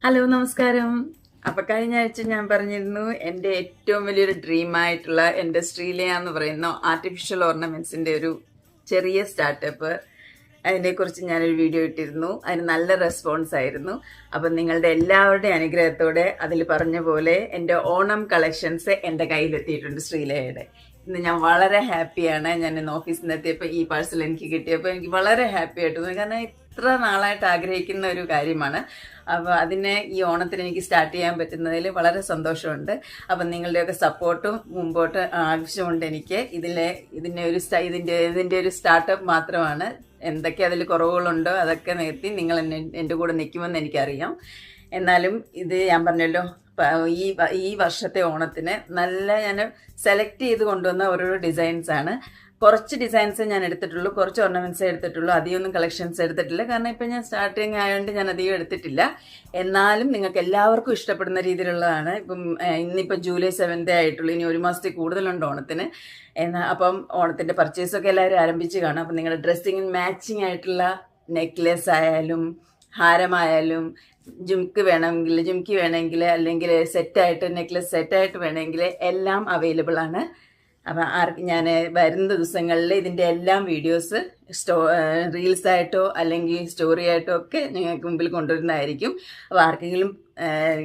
Hello നമസ്കാരം. അപ്പൊ കഴിഞ്ഞ ആഴ്ച ഞാൻ പറഞ്ഞിരുന്നു എൻ്റെ ഏറ്റവും വലിയൊരു ഡ്രീമായിട്ടുള്ള എൻ്റെ ശ്രീലയ എന്ന് പറയുന്ന ആർട്ടിഫിഷ്യൽ ഓർണമെന്റ്സിന്റെ ഒരു ചെറിയ സ്റ്റാർട്ടപ്പ്, അതിനെക്കുറിച്ച് ഞാനൊരു വീഡിയോ ഇട്ടിരുന്നു. അതിന് നല്ല റെസ്പോൺസ് ആയിരുന്നു. അപ്പം നിങ്ങളുടെ എല്ലാവരുടെയും അനുഗ്രഹത്തോടെ അതിൽ പറഞ്ഞ പോലെ എൻ്റെ ഓണം കളക്ഷൻസ് എൻ്റെ കയ്യിലെത്തിയിട്ടുണ്ട് ശ്രീലയയുടെ. ഇന്ന് ഞാൻ വളരെ ഹാപ്പിയാണ്. ഞാൻ ഇന്ന് ഓഫീസിൽ നിന്ന് എത്തിയപ്പോൾ ഈ പാഴ്സൽ എനിക്ക് കിട്ടിയപ്പോൾ എനിക്ക് വളരെ ഹാപ്പി ആയിട്ട് തോന്നി. കാരണം ഇത്ര നാളായിട്ട് ആഗ്രഹിക്കുന്ന ഒരു കാര്യമാണ്. അപ്പോൾ അതിനെ ഈ ഓണത്തിന് എനിക്ക് സ്റ്റാർട്ട് ചെയ്യാൻ പറ്റുന്നതിൽ വളരെ സന്തോഷമുണ്ട്. അപ്പം നിങ്ങളുടെയൊക്കെ സപ്പോർട്ടും മുമ്പോട്ട് ആവശ്യമുണ്ട് എനിക്ക്. ഇതിൻ്റെ ഒരു സ്റ്റാർട്ടപ്പ് മാത്രമാണ്. എന്തൊക്കെ അതിൽ കുറവുകളുണ്ടോ അതൊക്കെ നികത്തി നിങ്ങൾ എൻ്റെ കൂടെ നിൽക്കുമെന്ന് എനിക്കറിയാം. എന്നാലും ഇത് ഞാൻ പറഞ്ഞല്ലോ, ഈ വർഷത്തെ ഓണത്തിന് ഞാൻ സെലക്ട് ചെയ്ത് കൊണ്ടുവന്ന ഓരോരോ ഡിസൈൻസ് ആണ്. കുറച്ച് ഡിസൈൻസ് ഞാൻ എടുത്തിട്ടുള്ളൂ, കുറച്ച് ഓർണമെന്റ്സ് എടുത്തിട്ടുള്ളൂ, അധികമൊന്നും കളക്ഷൻസ് എടുത്തിട്ടില്ല. കാരണം ഇപ്പം ഞാൻ സ്റ്റാർട്ടിങ് ആയതുകൊണ്ട് ഞാൻ അധികം എടുത്തിട്ടില്ല. എന്നാലും നിങ്ങൾക്ക് എല്ലാവർക്കും ഇഷ്ടപ്പെടുന്ന രീതിയിലുള്ളതാണ്. ഇന്നിപ്പം ജൂലൈ 7 ആയിട്ടുള്ളൂ. ഇനി ഒരു മാസത്തിൽ കൂടുതലുണ്ട് ഓണത്തിന്. അപ്പം ഓണത്തിൻ്റെ പർച്ചേസൊക്കെ എല്ലാവരും ആരംഭിച്ച് കാണും. അപ്പം നിങ്ങളുടെ ഡ്രസ്സിങ്ങിന് മാച്ചിങ് ആയിട്ടുള്ള നെക്ലെസ് ആയാലും ഹാരമായാലും ജുംക്കി വേണമെങ്കിൽ അല്ലെങ്കിൽ സെറ്റായിട്ട് നെക്ലെസ് സെറ്റായിട്ട് വേണമെങ്കിൽ എല്ലാം അവൈലബിൾ ആണ്. അപ്പം ഞാൻ വരുന്ന ദിവസങ്ങളിൽ ഇതിൻ്റെ എല്ലാം വീഡിയോസ് റീൽസ് ആയിട്ടോ അല്ലെങ്കിൽ സ്റ്റോറി ആയിട്ടോ ഒക്കെ നിങ്ങൾക്ക് മുമ്പിൽ കൊണ്ടുവരുന്നതായിരിക്കും. അപ്പോൾ ആർക്കെങ്കിലും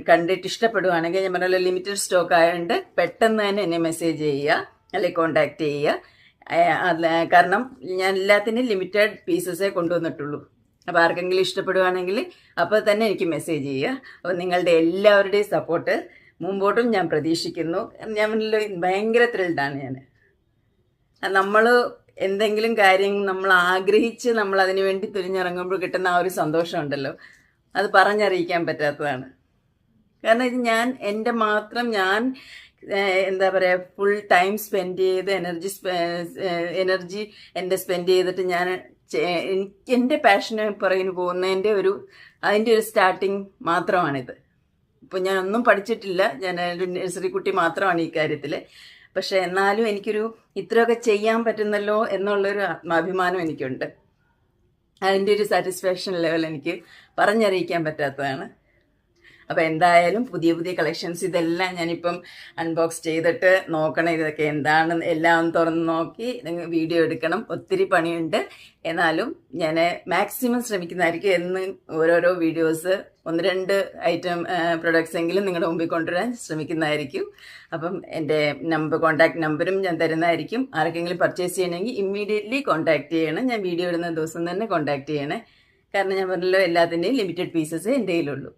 കണ്ടിട്ട് ഇഷ്ടപ്പെടുവാണെങ്കിൽ ഞാൻ പറഞ്ഞല്ലോ, ലിമിറ്റഡ് സ്റ്റോക്ക് ആയതുകൊണ്ട് പെട്ടെന്ന് തന്നെ എന്നെ മെസ്സേജ് ചെയ്യുക അല്ലെങ്കിൽ കോണ്ടാക്ട് ചെയ്യുക. കാരണം ഞാൻ എല്ലാത്തിനും ലിമിറ്റഡ് പീസസേ കൊണ്ടുവന്നിട്ടുള്ളൂ. അപ്പോൾ ആർക്കെങ്കിലും ഇഷ്ടപ്പെടുവാണെങ്കിൽ അപ്പോൾ തന്നെ എനിക്ക് മെസ്സേജ് ചെയ്യുക. അപ്പോൾ നിങ്ങളുടെ എല്ലാവരുടെയും സപ്പോർട്ട് മുമ്പോട്ടും ഞാൻ പ്രതീക്ഷിക്കുന്നു. ഞാൻ ഭയങ്കര ത്രിൽഡാണ് ഞാൻ. നമ്മൾ എന്തെങ്കിലും കാര്യം നമ്മൾ ആഗ്രഹിച്ച് നമ്മൾ അതിനു വേണ്ടി തുനിഞ്ഞിറങ്ങുമ്പോൾ കിട്ടുന്ന ആ ഒരു സന്തോഷമുണ്ടല്ലോ, അത് പറഞ്ഞറിയിക്കാൻ പറ്റാത്തതാണ്. കാരണം ഇത് ഞാൻ എന്താ പറയുക, ഫുൾ ടൈം സ്പെൻഡ് ചെയ്ത് എനർജി സ്പെൻഡ് ചെയ്തിട്ട് എൻ്റെ പാഷന് പുറകിന് പോകുന്നതിൻ്റെ അതിൻ്റെ ഒരു സ്റ്റാർട്ടിങ് മാത്രമാണിത്. ഇപ്പോൾ ഞാനൊന്നും പഠിച്ചിട്ടില്ല, ഞാൻ ഒരു നഴ്സറി കുട്ടി മാത്രമാണ് ഈ കാര്യത്തിൽ. പക്ഷെ എന്നാലും എനിക്കൊരു ഇത്രയൊക്കെ ചെയ്യാൻ പറ്റുന്നല്ലോ എന്നുള്ളൊരു ആത്മാഭിമാനം എനിക്കുണ്ട്. അതിൻ്റെ ഒരു സാറ്റിസ്ഫാക്ഷൻ ലെവൽ എനിക്ക് പറഞ്ഞറിയിക്കാൻ പറ്റാത്തതാണ്. അപ്പോൾ എന്തായാലും പുതിയ കളക്ഷൻസ് ഇതെല്ലാം ഞാനിപ്പം അൺബോക്സ് ചെയ്തിട്ട് നോക്കണം, ഇതൊക്കെ എന്താണെന്ന് എല്ലാം തുറന്ന് നോക്കി വീഡിയോ എടുക്കണം. ഒത്തിരി പണിയുണ്ട്. എന്നാലും ഞാൻ മാക്സിമം ശ്രമിക്കുന്നതായിരിക്കും. എന്ന് ഓരോരോ വീഡിയോസ് 1-2 ഐറ്റം പ്രൊഡക്ട്സ് എങ്കിലും നിങ്ങളുടെ മുമ്പിൽ കൊണ്ടുവരാൻ ശ്രമിക്കുന്നതായിരിക്കും. അപ്പം എൻ്റെ കോൺടാക്ട് നമ്പറും ഞാൻ തരുന്നതായിരിക്കും. ആർക്കെങ്കിലും പർച്ചേസ് ചെയ്യണമെങ്കിൽ ഇമ്മീഡിയറ്റ്ലി കോൺടാക്ട് ചെയ്യണം. ഞാൻ വീഡിയോ ഇടുന്ന ദിവസം തന്നെ കോൺടാക്ട് ചെയ്യണേ. കാരണം ഞാൻ പറഞ്ഞല്ലോ, എല്ലാത്തിൻ്റെയും ലിമിറ്റഡ് പീസസ് എൻ്റെ കയ്യിലുള്ളൂ.